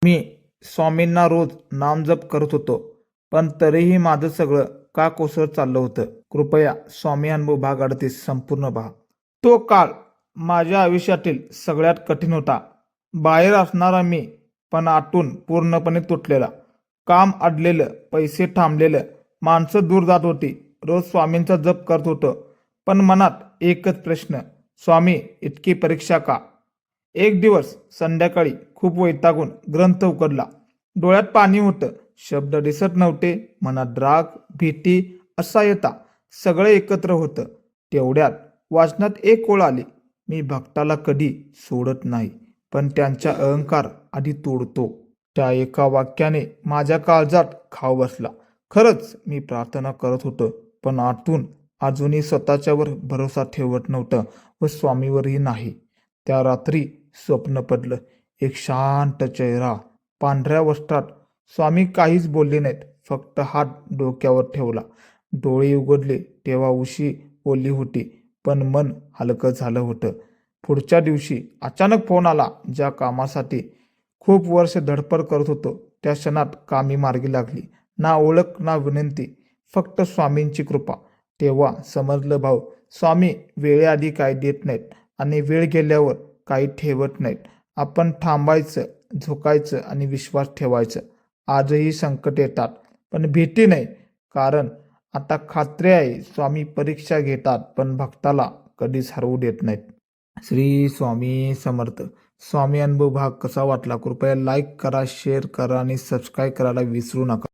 मी स्वामींना रोज नामजप करत होतो, पण तरीही माझं सगळं का कोसळत चाललं होतं. कृपया स्वामी अनुभव भाग 38 संपूर्ण पहा. तो काळ माझ्या आयुष्यातील सगळ्यात कठीण होता. बाहेर असणारा मी, पण आतून पूर्णपणे तुटलेला. काम अडलेलं, पैसे थांबलेलं, माणसं दूर जात होती. रोज स्वामींचा जप करत होतो, पण मनात एकच प्रश्न, स्वामी इतकी परीक्षा का? एक दिवस संध्याकाळी खूप वैतागून ग्रंथ उघडला. डोळ्यात पाणी होतं, शब्द दिसत नव्हते, मनात राग, भीती, असहाय्यता सगळं एकत्र होतं. तेवढ्यात वाचनात एक ओळ आली, मी भक्ताला कधी सोडत नाही, पण त्यांचा अहंकार आधी तोडतो. त्या एका वाक्याने माझ्या काळजात घाव बसला. खरंच मी प्रार्थना करत होतो, पण आतून अजूनही स्वतःच्यावर भरोसा ठेवत नव्हतं व स्वामीवरही नाही. त्या रात्री स्वप्न पडलं. एक शांत चेहरा, पांढऱ्या वस्त्रात. स्वामी काहीच बोलले नाहीत, फक्त हात डोक्यावर ठेवला. डोळे उघडले तेव्हा उशी ओली होती, पण मन हलकं झालं होतं. पुढच्या दिवशी अचानक फोन आला. ज्या कामासाठी खूप वर्ष धडपड करत होतो, त्या क्षणात कामी मार्गी लागली. ना ओळख ना विनंती, फक्त स्वामींची कृपा. तेव्हा समजलं, भाऊ, स्वामी वेळेआधी काही देत नाहीत आणि वेळ गेल्यावर काही ठेवत नाहीत. आपण थांबायचं, झुकायचं आणि विश्वास ठेवायचं. आजही संकट येतात, पण भीती नाही, कारण आता खात्री आहे स्वामी परीक्षा घेतात, पण भक्ताला कधीच हरवू देत नाहीत. श्री स्वामी समर्थ. स्वामी अनुभव भाग कसा वाटला? कृपया लाईक करा, शेअर करा आणि सबस्क्राईब करायला विसरू नका.